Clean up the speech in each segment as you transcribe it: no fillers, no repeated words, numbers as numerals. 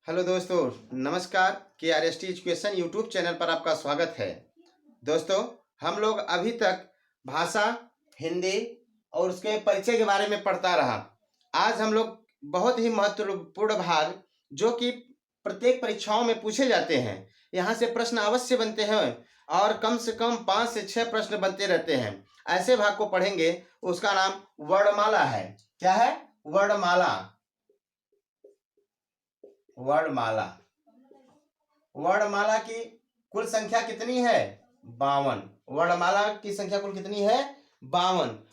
Hello दोस्तों, नमस्कार। KRST education YouTube channel पर आपका स्वागत है। दोस्तों, हम लोग अभी तक भाषा हिंदी और उसके परिचय के बारे में पढ़ता रहा। आज हम लोग बहुत ही महत्वपूर्ण भाग जो कि प्रत्येक परीक्षाओं में पूछे जाते हैं, यहाँ से प्रश्न अवश्य बनते हैं और कम से कम 5 से 6 प्रश्न बनते रहते हैं। ऐसे भाग को पढ़ेंगे, उसका नाम वर्णमाला है। क्या है? वर्णमाला। वर्णमाला। वर्णमाला की कुल संख्या कितनी है? 52। वर्णमाला की संख्या कुल कितनी है? 52।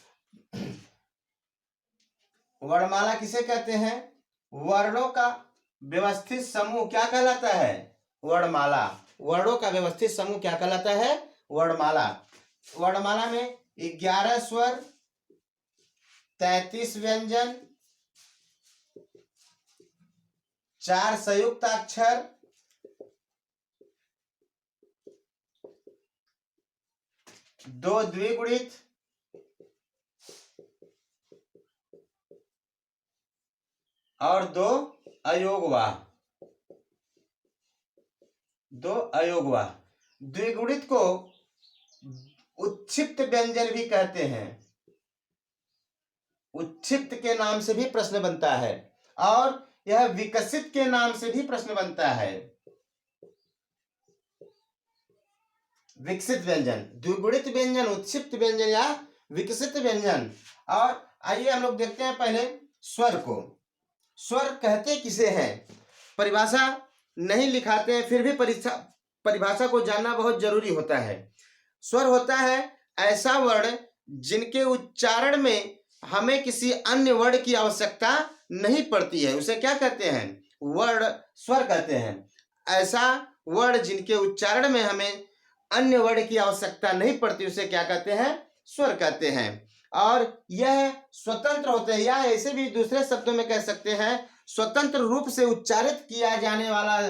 वर्णमाला किसे कहते हैं? वर्णों का व्यवस्थित समूह क्या कहलाता है? वर्णमाला। वर्णों का व्यवस्थित समूह क्या कहलाता है? वर्णमाला। वर्णमाला में 11 स्वर, 33 व्यंजन, 4 संयुक्त अक्षर, 2 द्विगुणित, 2 अयोगवाह। 2 अयोगवाह। द्विगुणित को उच्छिष्ट व्यंजन भी कहते हैं। उच्छिष्ट के नाम से भी प्रश्न बनता है और यह विकसित के नाम से भी प्रश्न बनता है। विकसित व्यंजन, द्विगुणित व्यंजन, उच्छिष्ट व्यंजन या विकसित व्यंजन। और आइए हम लोग देखते हैं पहले स्वर को। स्वर कहते किसे हैं? परिभाषा नहीं लिखाते हैं, फिर भी परिभाषा को जानना बहुत जरूरी होता है। स्वर होता है ऐसा वर्ण जिनके उच्चारण में हमें किसी अन्य वर्ण की आवश्यकता नहीं पड़ती है, उसे क्या कहते हैं? वर्ण स्वर कहते हैं। ऐसा वर्ण जिनके उच्चारण में हमें अन्य वर्ण की आवश्यकता नहीं पड़ती, उसे क्या कहते हैं? स्वर कहते हैं। और यह स्वतंत्र होते हैं, या ऐसे भी दूसरे शब्दों में कह सकते हैं स्वतंत्र रूप से उच्चारित किया जाने वाला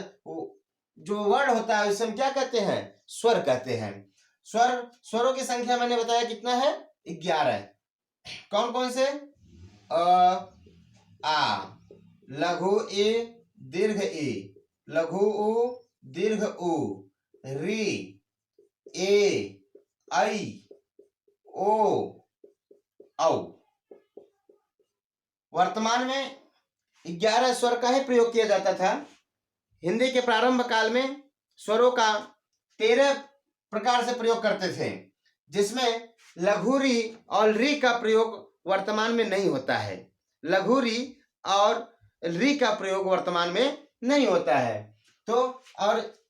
जो वर्ण होता है उसे हम क्या कहते हैं? स्वर कहते हैं। स्वरों की संख्या मैंने बताया कितना है? 11। कौन कौन से? अ, आ, लघु ए, दीर्घ ए, लघु उ, दीर्घ उ, री, ए, आई, ओ, औ। वर्तमान में 11 स्वर का ही प्रयोग किया जाता था। हिंदी के प्रारंभ काल में स्वरों का 13 प्रकार से प्रयोग करते थे, जिसमें लघु री और री का प्रयोग वर्तमान में नहीं होता है। लघु री और री का प्रयोग वर्तमान में नहीं होता है। तो और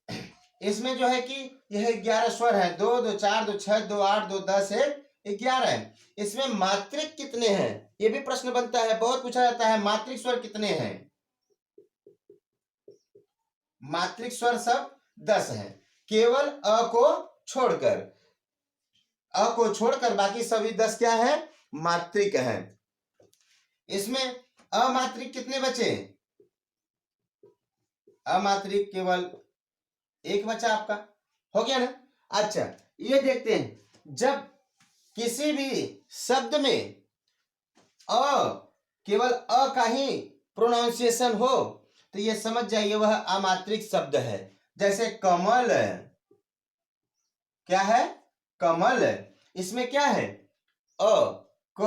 इसमें जो है कि यह 11 स्वर है, 2 2 4 2 6 2 8 2 10 है, 11 है। इसमें मात्रिक कितने हैं? ये भी प्रश्न बनता है, बहुत पूछा जाता है, मात्रिक स्वर कितने हैं? मात्रिक स्वर सब 10 है, केवल अ को छोड़कर। अ को छोड़कर बाकी सभी 10 क्या है? मात्रिक है। इसमें अमात्रिक कितने बचे? अमात्रिक केवल एक बचा आपका। हो गया ना? अच्छा, ये देखते हैं, जब किसी भी शब्द में केवल अ का ही प्रोनाउंसिएशन हो तो ये समझ जाइए वह अमात्रिक शब्द है। जैसे कमल। क्या है? कमल। इसमें क्या है? अ, क,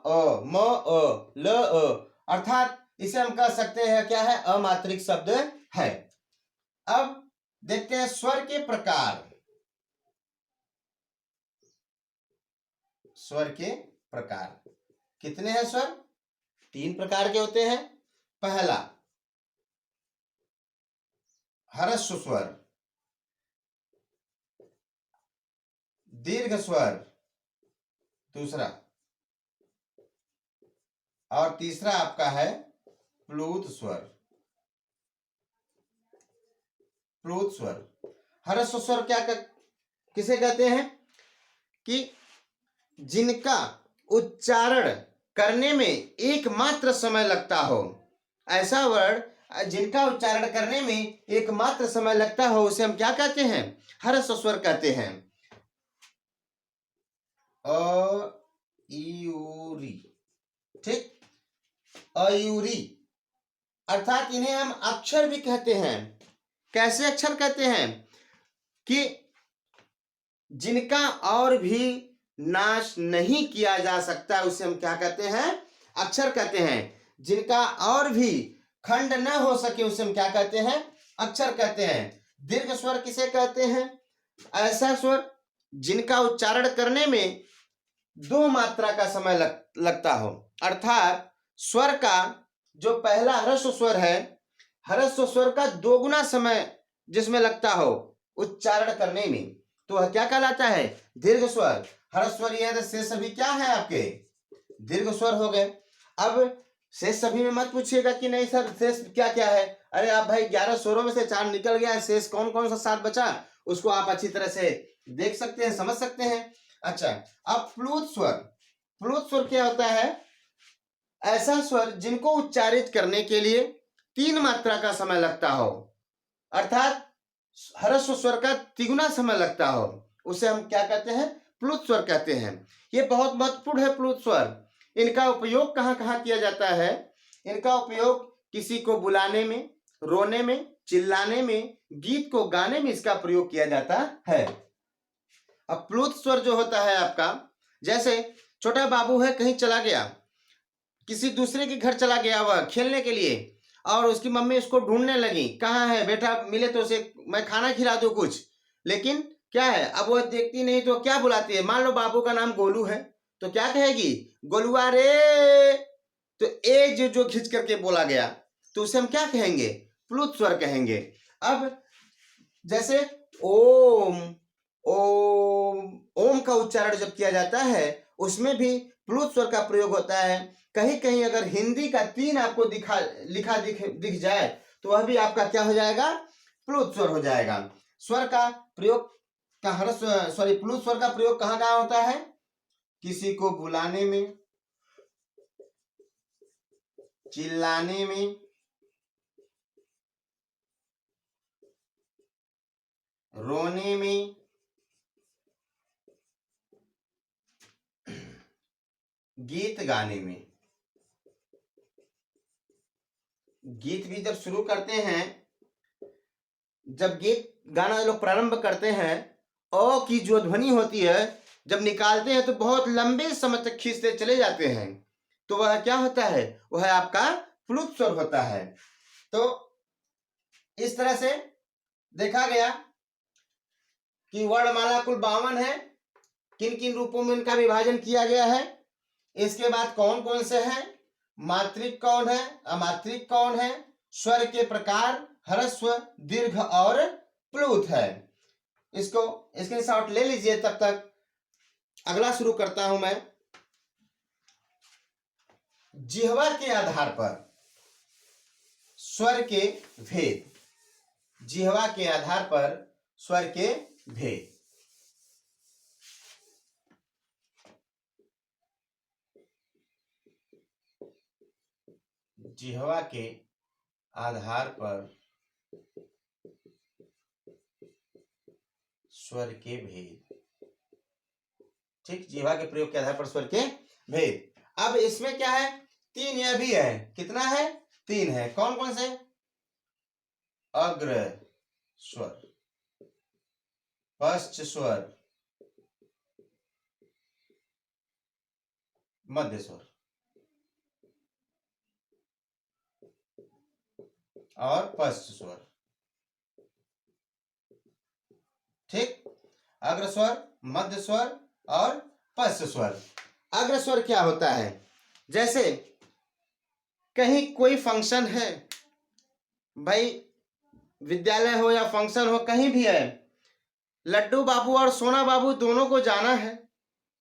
अ, म, अ, ल, अ, अर्थात इसे हम कह सकते हैं क्या है? अमात्रिक शब्द है। अब देखते हैं स्वर के प्रकार। स्वर के प्रकार कितने हैं? स्वर 3 प्रकार के होते हैं। पहला ह्रस्व स्वर, दीर्घ स्वर दूसरा, और तीसरा आपका है प्लुत स्वर। प्लुत स्वर। ह्रस्व स्वर किसे कहते हैं? कि जिनका उच्चारण करने में एकमात्र समय लगता हो। ऐसा वर्ण जिनका उच्चारण करने में एकमात्र समय लगता हो उसे हम क्या कहते हैं? ह्रस्व स्वर कहते हैं। अ, ई, उ, री। ठीक, अयूरी। अर्थात इन्हें हम अक्षर भी कहते हैं। कैसे अक्षर कहते हैं? कि जिनका और भी नाश नहीं किया जा सकता, उसे हम क्या कहते हैं? अक्षर कहते हैं। जिनका और भी खंड न हो सके, उसे हम क्या कहते हैं? अक्षर कहते हैं। दीर्घ स्वर किसे कहते हैं? ऐसा स्वर जिनका उच्चारण करने में 2 मात्रा का समय लगता हो। अर्थात स्वर का जो पहला ह्रस्व स्वर है, ह्रस्व स्वर का 2 गुना समय जिसमें लगता हो उच्चारण करने में, तो वह क्या कहलाता है? दीर्घ स्वर। ह्रस्व स्वर ये है, शेष सभी क्या है आपके? दीर्घ स्वर हो गए। अब शेष सभी में मत पूछिएगा कि नहीं सर शेष क्या क्या है। अरे आप भाई 11 स्वरों में से 4 निकल गया, शेष कौन कौन सा 7 बचा, उसको आप अच्छी तरह से देख सकते हैं, समझ सकते हैं। अच्छा, अब प्लुत स्वर। प्लुत स्वर क्या होता है? ऐसा स्वर जिनको उच्चारित करने के लिए 3 मात्रा का समय लगता हो, अर्थात ह्रस्व स्वर का 3 गुना समय लगता हो, उसे हम क्या कहते हैं? प्लुत स्वर कहते हैं। ये बहुत महत्वपूर्ण है प्लुत स्वर। इनका उपयोग कहाँ कहाँ किया जाता है? इनका उपयोग किसी को बुलाने में, रोने में, चिल्लाने में, गीत को गाने में इसका प्रयोग किया जाता है। अब प्लुत स्वर जो होता है आपका, जैसे छोटा बाबू है, कहीं चला गया, किसी दूसरे के घर चला गया वह खेलने के लिए, और उसकी मम्मी उसको ढूंढने लगी, कहाँ है बेटा, मिले तो उसे मैं खाना खिला दूं कुछ। लेकिन क्या है, अब वो देखती नहीं तो क्या बुलाती है? मान लो बाबू का नाम गोलू है, तो क्या कहेगी? गोलुआ रे। तो ए जो खींच करके बोला गया, तो उसे हम क्या कहेंगे? प्लुत स्वर कहेंगे। अब जैसे ओम, ओम, ओम का उच्चारण जब किया जाता है, उसमें भी प्लुत स्वर का प्रयोग होता है। कहीं कहीं अगर हिंदी का 3 आपको लिखा दिख जाए, तो वह भी आपका क्या हो जाएगा? प्लुत स्वर हो जाएगा। स्वर का प्रयोग प्लुत स्वर का प्रयोग कहाँ कहाँ होता है? किसी को बुलाने में, चिल्लाने में, रोने में, गीत गाने में। गीत भी जब शुरू करते हैं, जब गीत गाना लोग प्रारंभ करते हैं, ओ की जो ध्वनि होती है, जब निकालते हैं तो बहुत लंबे समय तक खींचते चले जाते हैं, तो वह क्या होता है? वह आपका प्लुत स्वर होता है। तो इस तरह से देखा गया कि वर्णमाला कुल 52 है। किन किन रूपों में इनका विभाजन किया गया है? इसके बाद कौन कौन से हैं? मात्रिक कौन है, अमात्रिक कौन है, स्वर के प्रकार ह्रस्व, दीर्घ और प्लुत है। इसको स्क्रीनशॉट ले लीजिए। तब तक अगला शुरू करता हूं मैं। जिह्वा के आधार पर स्वर के भेद। जिह्वा के आधार पर स्वर के भेद। जिह्वा के आधार पर स्वर के भेद। ठीक, जिह्वा के प्रयोग के आधार पर स्वर के भेद। अब इसमें क्या है? 3 यह भी है। कितना है? 3 है। कौन कौन से? अग्र स्वर, पश्च स्वर, मध्य स्वर और पश्च स्वर। ठीक, अग्र स्वर, मध्य स्वर और पश्च स्वर। अग्र स्वर क्या होता है? जैसे कहीं कोई फंक्शन है, भाई विद्यालय हो या फंक्शन हो, कहीं भी है, लड्डू बाबू और सोना बाबू दोनों को जाना है।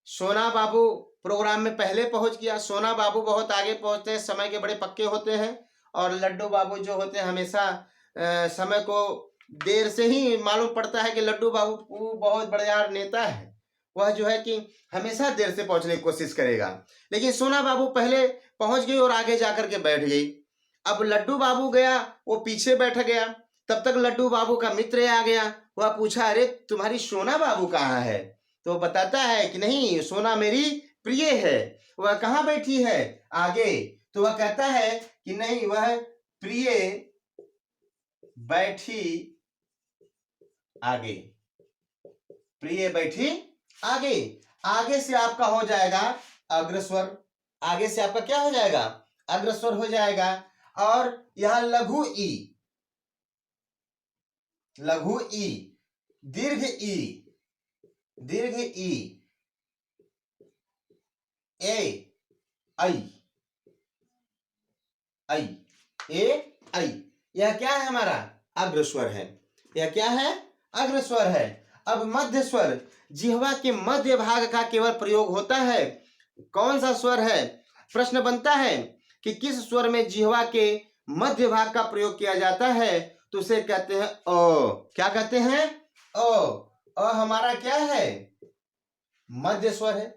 सोना बाबू प्रोग्राम में पहले पहुंच गया। सोना बाबू बहुत आगे पहुंचते हैं, समय के बड़े पक्के होते हैं, और लड्डू बाबू जो होते हैं हमेशा समय को देर से ही मालूम पड़ता है कि लड्डू बाबू बहुत बड़ा नेता है, वह जो है कि हमेशा देर से पहुंचने की कोशिश करेगा। लेकिन सोना बाबू पहले पहुंच गई और आगे जाकर के बैठ गई। अब लड्डू बाबू गया, वो पीछे बैठ गया। तब तक लड्डू बाबू का मित्र आ गया। वह पूछा, अरे तुम्हारी सोना बाबू कहाँ है? तो वो बताता है कि नहीं, सोना मेरी प्रिय है, वह कहाँ बैठी है? आगे। तो वह कहता है कि नहीं, वह प्रिय बैठी आगे, प्रिय बैठी आगे। आगे से आपका हो जाएगा अग्रस्वर, आगे से आपका क्या हो जाएगा, अग्रस्वर हो जाएगा। और यहां लघु ई, लघु ई, दीर्घ ई, दीर्घ ई, ए ऐ, ऐ, ए ऐ, यह क्या है हमारा, अग्रस्वर है। यह क्या है, अग्रस्वर है। अब मध्य स्वर, जिह्वा के मध्य भाग का केवल प्रयोग होता है। कौन सा स्वर है, प्रश्न बनता है कि किस स्वर में जिह्वा के मध्य भाग का प्रयोग किया जाता है, तो उसे कहते हैं ओ। क्या कहते हैं, ओ। अ हमारा क्या है, मध्य स्वर है।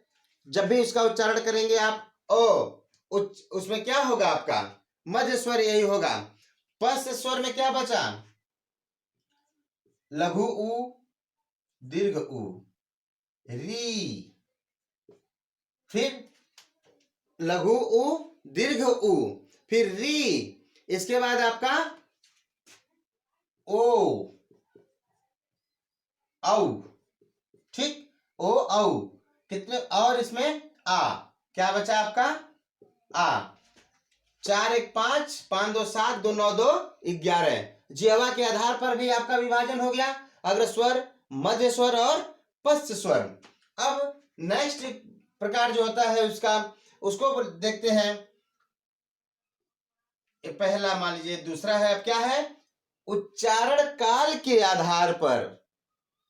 जब भी इसका उच्चारण करेंगे आप ओ, उसमें क्या होगा आपका, मध्य स्वर यही होगा। पस स्वर में क्या बचा, लघु उ, दीर्घ उ, री, फिर लघु उ, दीर्घ उ, फिर री, इसके बाद आपका ओ, औ, ठीक, ओ औ, कितने, और इसमें आ, क्या बचा आपका, आ। 4 1 5, 5 2 7, 2 9 2 11। जिह्वा के आधार पर भी आपका विभाजन हो गया, अग्रस्वर, मध्य स्वर और पश्च स्वर। अब नेक्स्ट प्रकार जो होता है उसका, उसको देखते हैं। पहला मान लीजिए, दूसरा है, अब क्या है, उच्चारण काल के आधार पर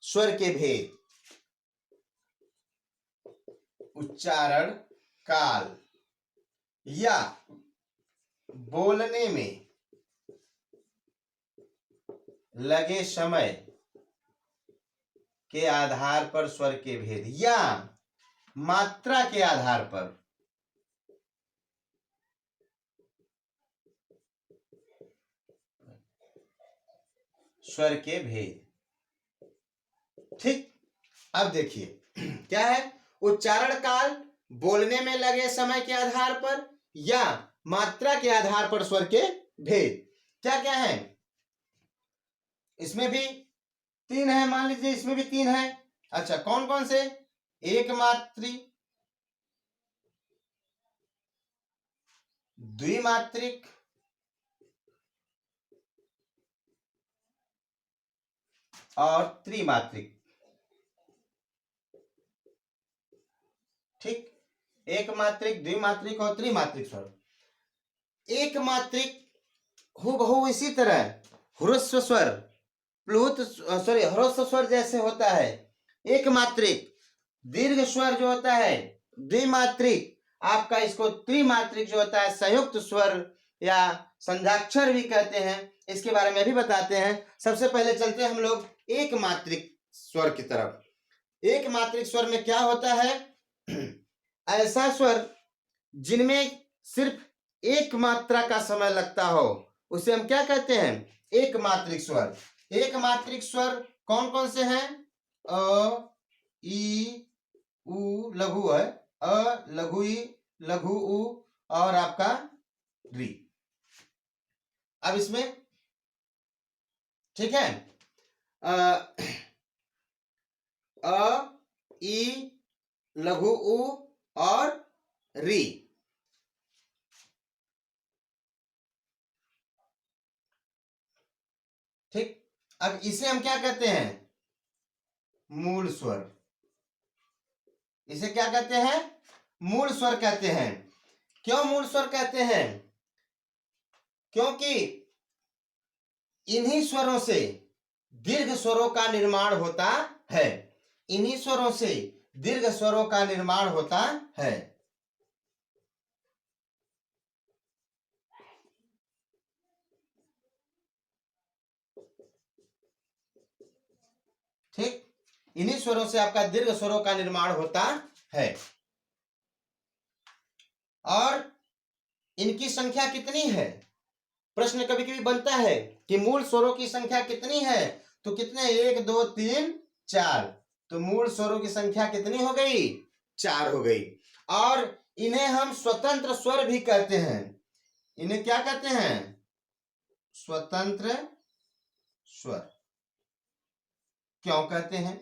स्वर के भेद। उच्चारण काल या बोलने में लगे समय के आधार पर स्वर के भेद, या मात्रा के आधार पर स्वर के भेद। ठीक, अब देखिए क्या है, उच्चारण काल, बोलने में लगे समय के आधार पर या मात्रा के आधार पर स्वर के भेद। क्या क्या है, इसमें भी 3 है, मान लीजिए इसमें भी 3 है। अच्छा, कौन कौन से, एक मात्री, द्विमात्रिक, और त्रिमात्रिक। ठीक, एक मात्रिक, द्विमात्रिक और त्रिमात्रिक स्वर। एक मात्रिक हूबहू इसी तरह ह्रस्व स्वर, प्लुत सॉरी ह्रस्व स्वर जैसे होता है एक मात्रिक। दीर्घ स्वर जो होता है द्विमात्रिक, आपका इसको त्रिमात्रिक जो होता है संयुक्त स्वर या संध्याक्षर भी कहते हैं, इसके बारे में भी बताते हैं। सबसे पहले चलते हैं हम लोग एक मात्रिक स्वर की तरफ। एक मात्रिक स्वर में क्या होता है, ऐसा स्वर जिनमें सिर्फ एक मात्रा का समय लगता हो, उसे हम क्या कहते हैं, एक मात्रिक स्वर। एक मात्रिक स्वर कौन कौन से हैं, अ, ई, उ लघु है, अ लघु ई, लघु उ, और आपका री। अब इसमें ठीक है, अ ई, लघु उ और री। ठीक, अब इसे हम क्या कहते हैं, मूल स्वर। इसे क्या कहते हैं, मूल स्वर कहते हैं। क्यों मूल स्वर कहते हैं, क्योंकि इन्हीं स्वरों से दीर्घ स्वरों का निर्माण होता है। इन्हीं स्वरों से दीर्घ स्वरों का निर्माण होता है। ठीक, इन्हीं स्वरों से आपका दीर्घ स्वरों का निर्माण होता है। और इनकी संख्या कितनी है, प्रश्न कभी कभी बनता है कि मूल स्वरों की संख्या कितनी है, तो कितने, 1 2 3 4, तो मूल स्वरों की संख्या कितनी हो गई, 4 हो गई। और इन्हें हम स्वतंत्र स्वर भी कहते हैं। इन्हें क्या कहते हैं, स्वतंत्र स्वर क्यों कहते हैं?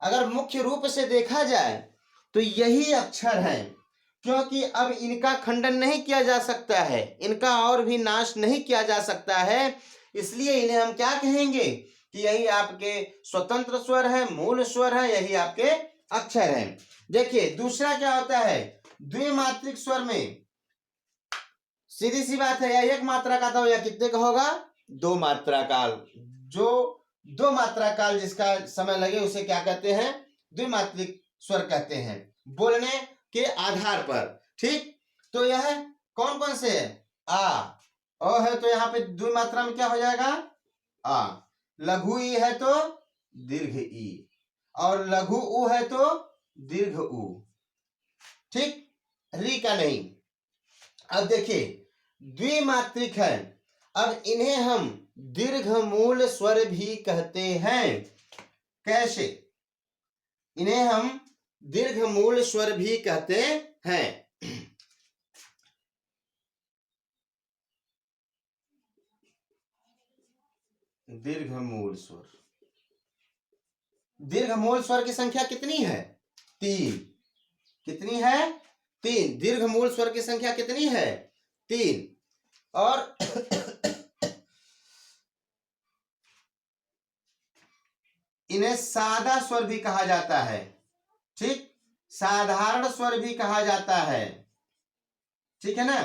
अगर मुख्य रूप से देखा जाए तो यही अक्षर हैं, क्योंकि अब इनका खंडन नहीं किया जा सकता है, इनका और भी नाश नहीं किया जा सकता है, इसलिए इन्हें हम क्या कहेंगे कि यही आपके स्वतंत्र स्वर है, मूल स्वर है, यही आपके अक्षर हैं। देखिए दूसरा क्या होता है, द्विमात्रिक स्वर में सीधी सी बात है, या एक मात्रा का था या कितने का होगा, दो मात्रा काल। जो दो मात्रा काल जिसका समय लगे उसे क्या कहते हैं, द्विमात्रिक स्वर कहते हैं, बोलने के आधार पर। ठीक, तो यह कौन कौन से है, आ, अ है तो यहाँ पे द्विमात्रा में क्या हो जाएगा, आ। लघु ई है तो दीर्घ ई, और लघु उ है तो दीर्घ उ। ठीक, री का नहीं। अब देखिए द्विमात्रिक है, अब इन्हें हम दीर्घमूल स्वर भी कहते हैं। कैसे? इन्हें हम दीर्घमूल स्वर भी कहते हैं। दीर्घमूल स्वर, दीर्घमूल स्वर की संख्या कितनी है, 3। कितनी है, 3। दीर्घमूल स्वर की संख्या कितनी है, 3। और इन्हें सादा स्वर भी कहा जाता है। ठीक, साधारण स्वर भी कहा जाता है, ठीक है ना,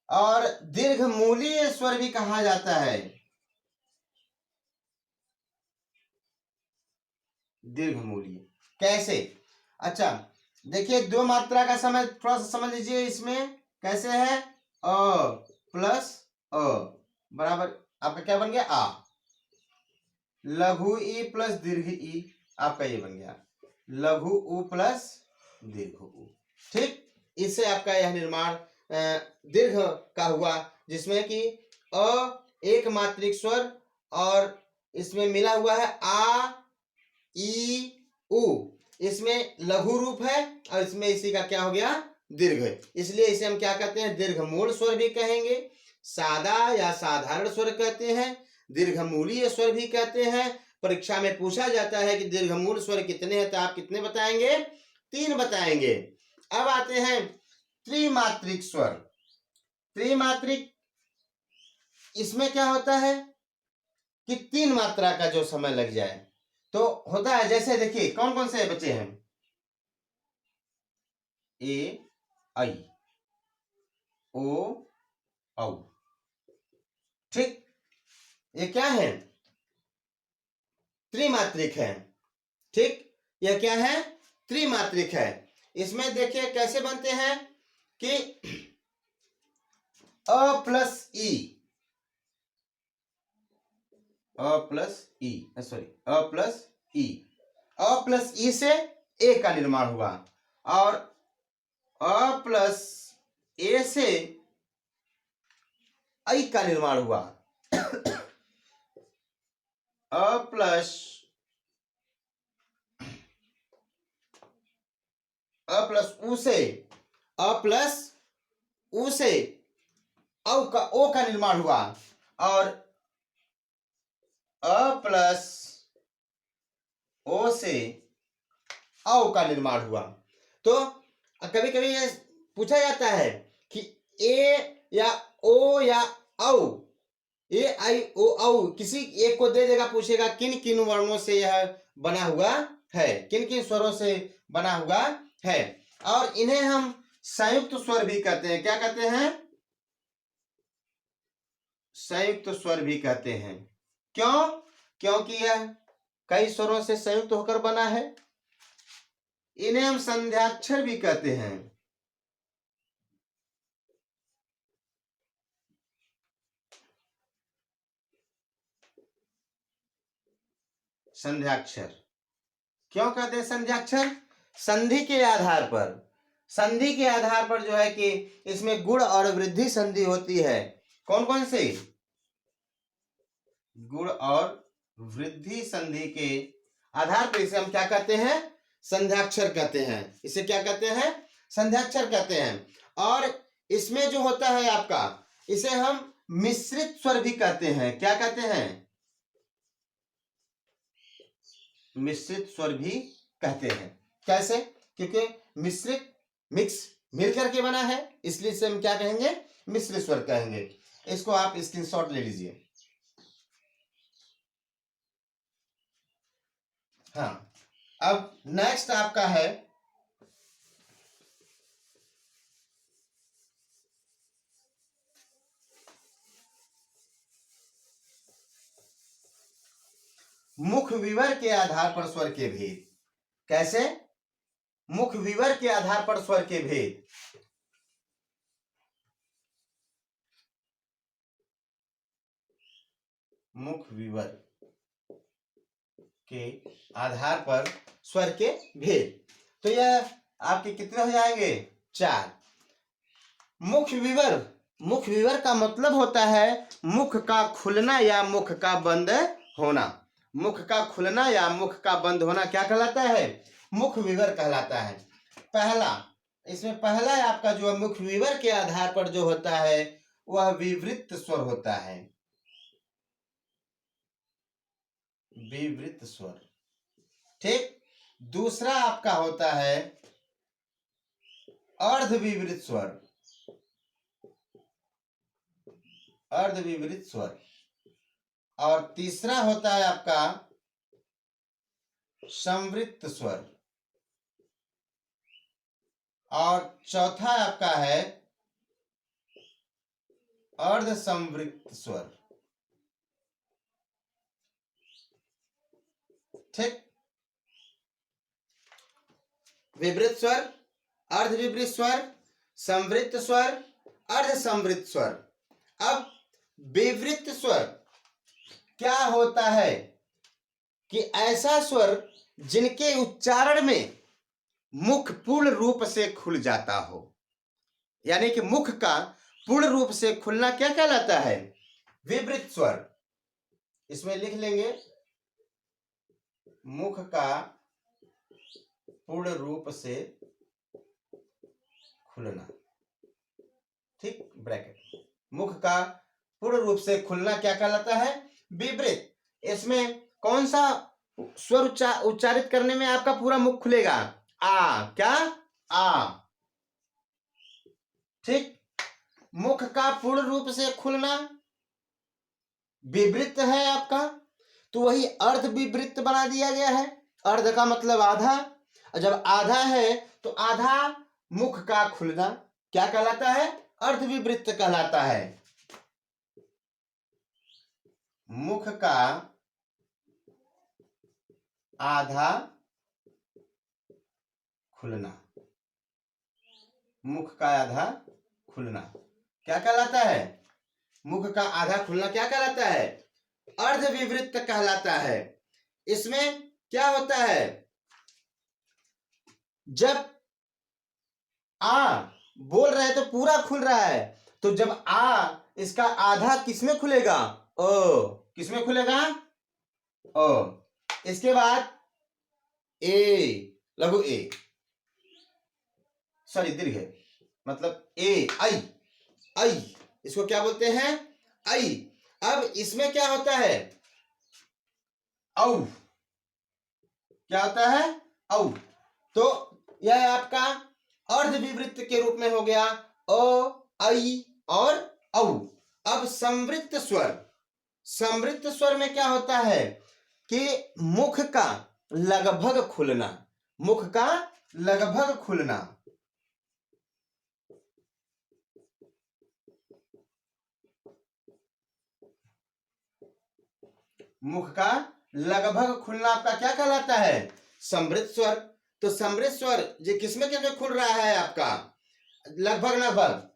और दीर्घमूलीय स्वर भी कहा जाता है। दीर्घमूलीय कैसे? अच्छा देखिए, दो मात्रा का समय थोड़ा सा समझ लीजिए, इसमें कैसे है, अ प्लस अ बराबर आपका क्या बन गया, आ। लघु ई प्लस दीर्घ ई आपका ये बन गया लघु उ प्लस दीर्घ उ। ठीक, इससे आपका यह निर्माण दीर्घ का हुआ, जिसमें कि अ एक मात्रिक स्वर और इसमें मिला हुआ है आ ई उ, इसमें लघु रूप है और इसमें इसी का क्या हो गया, दीर्घ है, इसलिए इसे हम क्या कहते हैं, दीर्घमूल स्वर भी कहेंगे, सादा या साधारण स्वर कहते हैं, दीर्घमूलीय स्वर भी कहते हैं। परीक्षा में पूछा जाता है कि दीर्घमूल स्वर कितने हैं, तो आप कितने बताएंगे, 3 बताएंगे। अब आते हैं त्रिमात्रिक स्वर। त्रिमात्रिक, इसमें क्या होता है कि 3 मात्रा का जो समय लग जाए तो होता है। जैसे देखिए कौन कौन से बच्चे हैं, ए आई, ओ औ। ठीक, ये क्या है, त्रिमात्रिक है। ठीक, यह क्या है, त्रिमात्रिक है। इसमें देखिए कैसे बनते हैं कि अ प्लस ई, अ प्लस ई, सॉरी अ प्लस ई, अ प्लस ई से ए का निर्माण हुआ, और अ प्लस ए से आई का निर्माण हुआ, अ प्लस उ से, अ प्लस उ से ओ का निर्माण हुआ, और अ प्लस ओ से औ का निर्माण हुआ। तो कभी कभी ये पूछा जाता है कि ए या ओ या औ, ए आई ओ औ किसी एक को दे देगा, पूछेगा किन किन वर्णों से यह बना हुआ है, किन किन स्वरों से बना हुआ है, और इन्हें हम संयुक्त स्वर भी कहते हैं। क्या कहते हैं, संयुक्त स्वर भी कहते हैं। क्यों? क्योंकि यह कई स्वरों से संयुक्त होकर बना है। इन्हें हम संध्याक्षर भी कहते हैं। संध्याक्षर क्यों कहते हैं संध्याक्षर, संधि के आधार पर, संधि के आधार पर जो है कि इसमें गुण और वृद्धि संधि होती है। कौन कौन से, गुण और वृद्धि संधि के आधार पर इसे हम क्या कहते हैं, संध्याक्षर कहते हैं। इसे क्या कहते हैं, संध्याक्षर कहते हैं। और इसमें जो होता है आपका, इसे हम मिश्रित स्वर भी कहते हैं। क्या कहते हैं? मिश्रित स्वर भी कहते हैं। कैसे? क्योंकि मिश्रित, मिक्स, मिल करके बना है, इसलिए इसे हम क्या कहेंगे? मिश्रित स्वर कहेंगे। इसको आप स्क्रीनशॉट ले लीजिए। हाँ, अब नेक्स्ट आपका है मुख विवर के आधार पर स्वर के भेद। कैसे? मुख विवर के आधार पर स्वर के भेद। मुख विवर के आधार पर स्वर के भेद। तो यह आपके कितने हो जाएंगे? 4। मुख विवर, मुख विवर का मतलब होता है मुख का खुलना या मुख का बंद होना। मुख का खुलना या मुख का बंद होना क्या कहलाता है? मुख विवर कहलाता है। पहला, इसमें पहला आपका जो मुख विवर के आधार पर जो होता है वह विवृत स्वर होता है। विवृत स्वर। ठीक। दूसरा आपका होता है अर्धविवृत स्वर। अर्धविवृत स्वर। और तीसरा होता है आपका संवृत्त स्वर। और चौथा आपका है अर्धसंवृत्त स्वर। ठीक। विवृत स्वर, अर्धविवृत स्वर, संवृत्त स्वर, अर्धसंवृत्त स्वर। अब विवृत स्वर क्या होता है कि ऐसा स्वर जिनके उच्चारण में मुख पूर्ण रूप से खुल जाता हो, यानी कि मुख का पूर्ण रूप से खुलना क्या कहलाता है? विवृत स्वर। इसमें लिख लेंगे मुख का पूर्ण रूप से खुलना। ठीक, ब्रैकेट। मुख का पूर्ण रूप से खुलना क्या कहलाता है? विवृत। इसमें कौन सा स्वर उच्चारित करने में आपका पूरा मुख खुलेगा? आ। क्या? आ। ठीक। मुख का पूर्ण रूप से खुलना विवृत है आपका, तो वही अर्ध विवृत बना दिया गया है। अर्ध का मतलब आधा, और जब आधा है तो आधा मुख का खुलना क्या कहलाता है? अर्ध विवृत कहलाता है। मुख का आधा खुलना, मुख का आधा खुलना क्या कहलाता है? मुख का आधा खुलना क्या कहलाता है? अर्धविवृत कहलाता है। इसमें क्या होता है? जब आ बोल रहे हैं तो पूरा खुल रहा है, तो जब आ इसका आधा किसमें खुलेगा? ओ। किसमें खुलेगा? ओ। इसके बाद ए, लघु ए, सॉरी दीर्घ, मतलब ए, आई, आई, इसको क्या बोलते हैं? आई। अब इसमें क्या होता है? औ। क्या होता है? औ। तो यह आपका अर्धविवृत के रूप में हो गया ओ, आई और औ। अब संवृत्त स्वर, संवृत्त स्वर में क्या होता है कि मुख का लगभग खुलना, मुख का लगभग खुलना। मुख का लगभग खुलना आपका क्या कहलाता है? समृद्ध स्वर। तो समृद्ध स्वर ये किसमें किसमें खुल रहा है आपका? लगभग लगभग।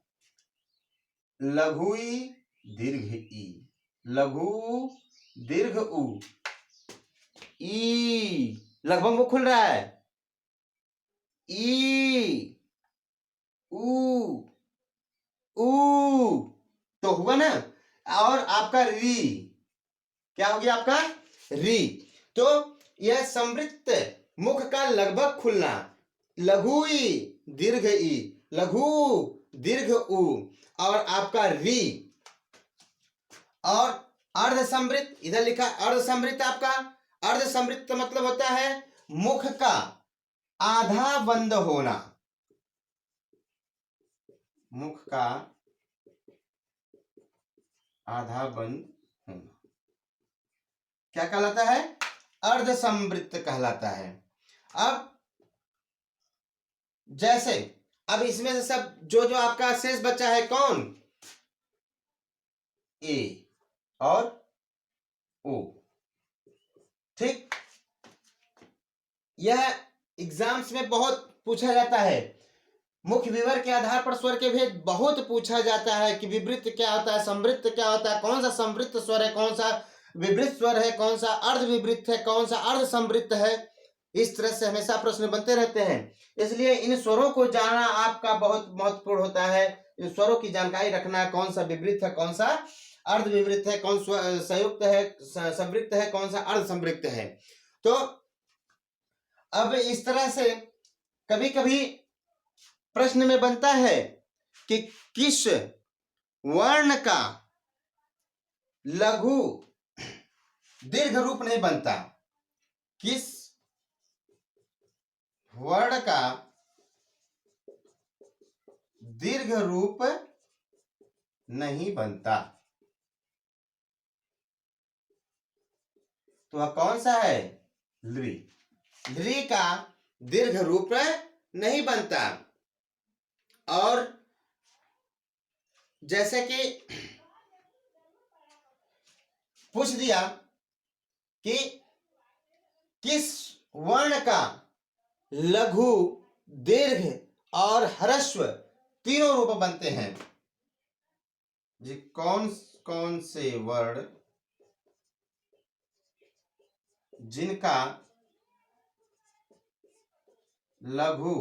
लघु ई, दीर्घ ई, लघु दीर्घ उ, ई लगभग वो खुल रहा है। ई, उ, उ, तो हुआ ना। और आपका री, क्या हो गया आपका? री। तो यह समृद्ध मुख का लगभग खुलना, लघु ई, दीर्घ ई, लघु दीर्घ उ, और आपका री, और अर्ध समृद्ध, इधर लिखा अर्ध समृद्ध आपका। अर्ध समृद्ध का मतलब होता है मुख का आधा बंद होना, मुख का आधा बंद होना क्या कहलाता है? अर्ध समृद्ध कहलाता है। अब जैसे अब इसमें से सब जो जो आपका शेष बचा है कौन? ए और ओ। ठीक, यह एग्जाम्स में बहुत पूछा जाता है। मुख्य विवर के आधार पर स्वर के भेद बहुत पूछा जाता है कि विवृत क्या होता है, समृद्ध क्या होता है, कौन सा समृद्ध स्वर है, कौन सा विवृत स्वर है, कौन सा अर्ध विवृत है, कौन सा अर्ध समृद्ध है। इस तरह से हमेशा प्रश्न बनते रहते हैं। इसलिए इन स्वरों को जानना आपका बहुत महत्वपूर्ण होता है। इन स्वरों की जानकारी रखना, कौन सा विवृत है, कौन सा अर्ध विवृत है, कौन संयुक्त है, समृद्ध है, कौन सा अर्ध समृद्ध है। तो अब इस तरह से कभी कभी प्रश्न में बनता है कि किस वर्ण का लघु दीर्घ रूप नहीं बनता, किस वर्ण का दीर्घ रूप नहीं बनता। तो वह कौन सा है? लृ। लृ का दीर्घ रूप नहीं बनता। और जैसे कि पूछ दिया कि किस वर्ण का लघु, दीर्घ और ह्रस्व तीनों रूप बनते हैं, जी कौन कौन से वर्ण जिनका लघु,